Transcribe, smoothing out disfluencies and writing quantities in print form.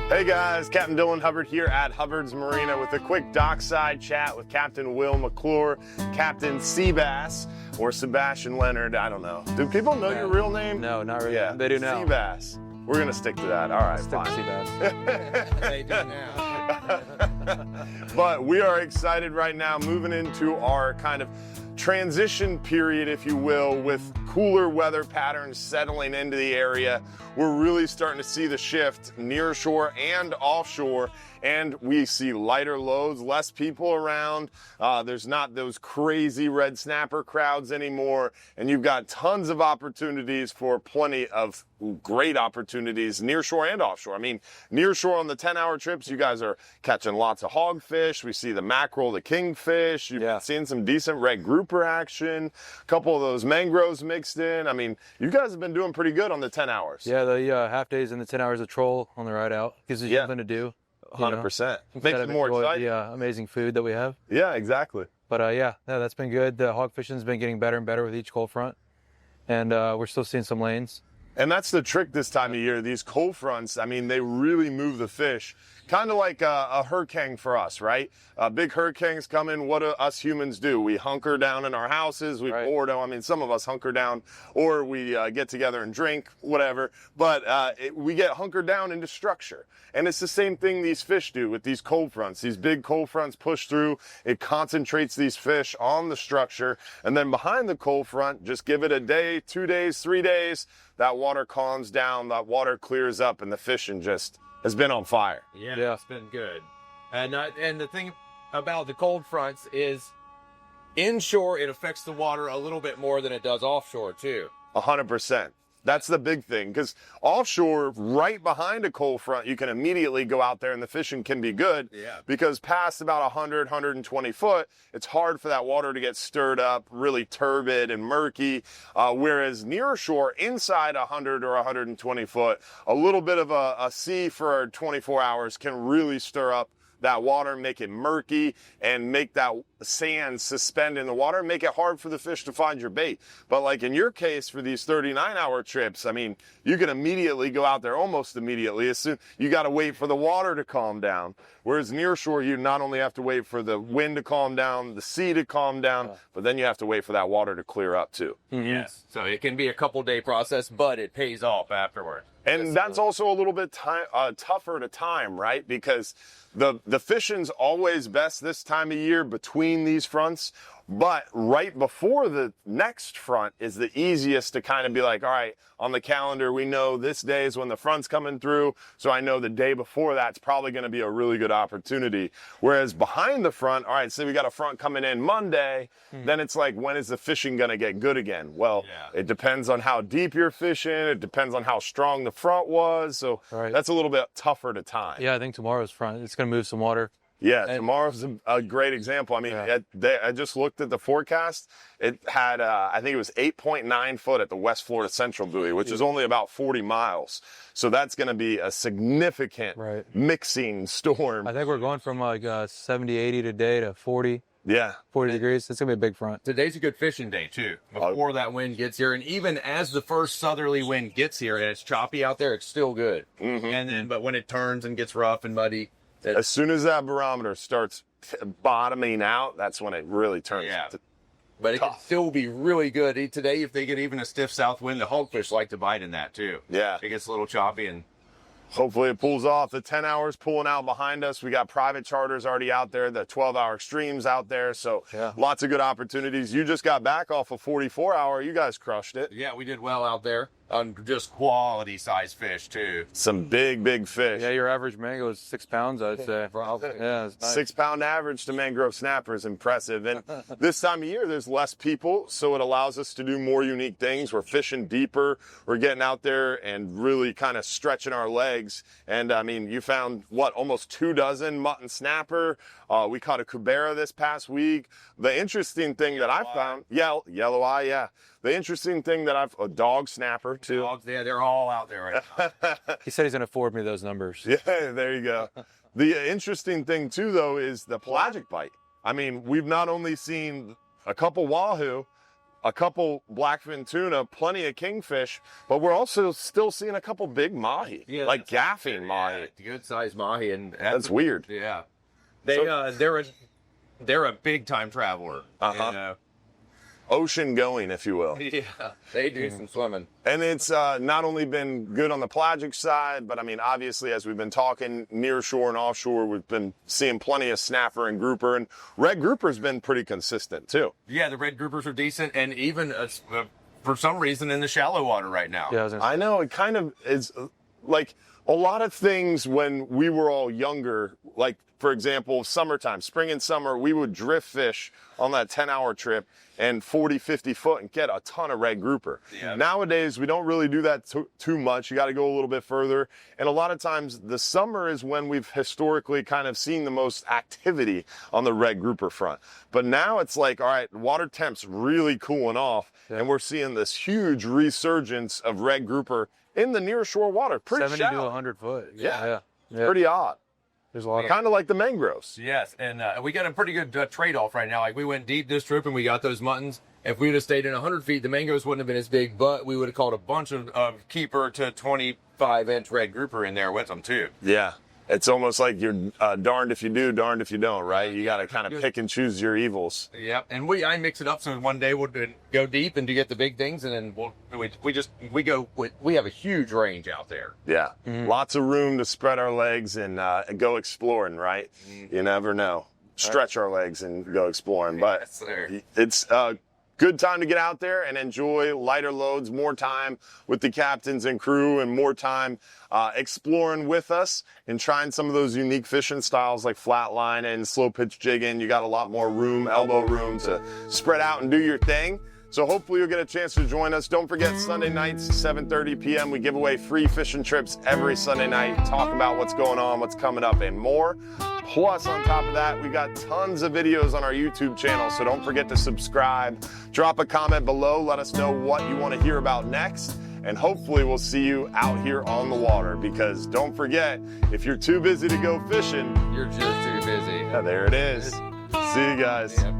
Hey guys, Captain Dylan Hubbard here at Hubbard's Marina with a quick dockside chat with Captain Will McClure, Captain Sebas, or Sebastian Leonard, I don't know. Do people know your real name? No, not really. Yeah, They do now. Sebas. We're gonna stick to that. All right, Stick fine. to Sebas. They do now. But we are excited right now, moving into our kind of transition period, if you will, with cooler weather patterns settling into the area. We're really starting to see the shift near shore and offshore, and we see lighter loads, less people around. There's not those crazy red snapper crowds anymore, and you've got tons of opportunities for plenty of great opportunities near shore and offshore. I mean, near shore on the 10-hour trips, you guys are catching lots of hogfish. We see the mackerel, the kingfish. You've been seeing some decent red grouper action, a couple of those mangroves mixed in. I mean, you guys have been doing pretty good on the 10 hours. Yeah, the half days and the 10 hours of troll on the ride out gives you something to do. 100%. Makes it more enjoy exciting. the amazing food that we have. Yeah, exactly. But yeah, that's been good. The hog fishing's been getting better and better with each cold front, and we're still seeing some lanes. And that's the trick this time of year. These cold fronts, I mean, they really move the fish. Kind of like a hurricane for us, right? Big hurricanes come in, what do us humans do? We hunker down in our houses, we board them. I mean, some of us hunker down, or we get together and drink, whatever. But we get hunkered down into structure. And it's the same thing these fish do with these cold fronts. These big cold fronts push through, it concentrates these fish on the structure. And then behind the cold front, just give it a day, 2 days, 3 days, that water calms down, that water clears up, and the fishing just has been on fire. Yeah, it's been good. And the thing about the cold fronts is inshore, it affects the water a little bit more than it does offshore too. 100%. That's the big thing, because offshore, right behind a cold front, you can immediately go out there and the fishing can be good. Yeah. Because past about 100, 120 foot, it's hard for that water to get stirred up, really turbid and murky. Whereas near shore, inside 100 or 120 foot, a little bit of a sea for 24 hours can really stir up that water, make it murky, and make that sand suspend in the water, make it hard for the fish to find your bait. But like in your case, for these 39-hour trips, I mean, you can immediately go out there, almost immediately. As soon, you got to wait for the water to calm down. Whereas near shore, you not only have to wait for the wind to calm down, the sea to calm down, but then you have to wait for that water to clear up too. Yes. So it can be a couple-day process, but it pays off afterward. And that's also a little bit tougher to time, right? Because the fishing's always best this time of year between these fronts, but right before the next front is the easiest to kind of be like, all right, on the calendar, we know this day is when the front's coming through, so I know the day before that's probably going to be a really good opportunity. Whereas behind the front, all right, say we got a front coming in Monday, then it's like, when is the fishing going to get good again? Well, it depends on how deep you're fishing, it depends on how strong the front was, so that's a little bit tougher to time. Yeah, I think tomorrow's front, it's going to move some water. Yeah, tomorrow's a great example. I mean, I just looked at the forecast. It had, I think it was 8.9 foot at the West Florida Central Buoy, which is only about 40 miles. So that's going to be a significant mixing storm. I think we're going from like 70, 80 today to 40. Yeah. 40 degrees. It's going to be a big front. Today's a good fishing day, too, before that wind gets here. And even as the first southerly wind gets here and it's choppy out there, it's still good. And then, but when it turns and gets rough and muddy, as soon as that barometer starts bottoming out, that's when it really turns. But it can still be really good. Today, if they get even a stiff south wind, the hogfish like to bite in that, too. Yeah. It gets a little choppy and... Hopefully it pulls off. The 10 hours pulling out behind us. We got private charters already out there, the 12-hour extremes out there. So lots of good opportunities. You just got back off a 44-hour. You guys crushed it. Yeah, we did well out there on just quality size fish, too. Some big, big fish. Yeah, your average mango is 6 pounds, I'd say. Yeah, it's nice. 6 pound average to mangrove snapper is impressive. And this time of year, there's less people, so it allows us to do more unique things. We're fishing deeper. We're getting out there and really kind of stretching our legs. And I mean, you found what, almost 24 mutton snapper. We caught a cubera this past week. The interesting thing that I found, yellow eye, the interesting thing that a dog snapper too. Dogs, they're all out there right now. He said he's going to forward me those numbers. Yeah, there you go. The interesting thing too, though, is the pelagic bite. I mean, we've not only seen a couple wahoo, a couple blackfin tuna, plenty of kingfish, but we're also still seeing a couple big mahi, like gaffing mahi. Good sized mahi, and That's weird. Yeah, they're a big time traveler. Ocean going, if you will. Yeah, they do some swimming. And it's not only been good on the pelagic side, but I mean, obviously, as we've been talking near shore and offshore, we've been seeing plenty of snapper and grouper, and red grouper's been pretty consistent too. Yeah, the red groupers are decent, and even for some reason in the shallow water right now. Yeah, I know it kind of is like a lot of things when we were all younger, like for example, summertime, spring and summer, we would drift fish on that 10-hour trip and 40, 50 foot and get a ton of red grouper. Yeah. Nowadays, we don't really do that too much. You got to go a little bit further. And a lot of times the summer is when we've historically kind of seen the most activity on the red grouper front. But now it's like, all right, water temp's really cooling off and we're seeing this huge resurgence of red grouper in the near shore water. Pretty 70 shallow. to 100 foot. Yeah. Pretty odd. There's a lot of kind of like the mangroves. Yes, and we got a pretty good trade-off right now. Like we went deep this trip and we got those muttons. If we would have stayed in 100 feet, the mangroves wouldn't have been as big, but we would have caught a bunch of keeper to 25-inch red grouper in there with them too. Yeah. It's almost like you're darned if you do, darned if you don't, right? You got to kind of pick and choose your evils. Yep, and I mix it up so one day we'll go deep and to get the big things, and then we have a huge range out there. Yeah, lots of room to spread our legs and go exploring, right? You never know. Stretch our legs and go exploring, but yes, sir. It's good time to get out there and enjoy lighter loads, more time with the captains and crew, and more time exploring with us and trying some of those unique fishing styles like flatline and slow pitch jigging. You got a lot more room, elbow room to spread out and do your thing. So hopefully you'll get a chance to join us. Don't forget Sunday nights, 7:30 p.m. We give away free fishing trips every Sunday night, talk about what's going on, what's coming up, and more. Plus, on top of that, we got tons of videos on our YouTube channel, so don't forget to subscribe. Drop a comment below. Let us know what you want to hear about next. And hopefully we'll see you out here on the water, because don't forget, if you're too busy to go fishing, You're just too busy. yeah, there it is. See you guys. Yep.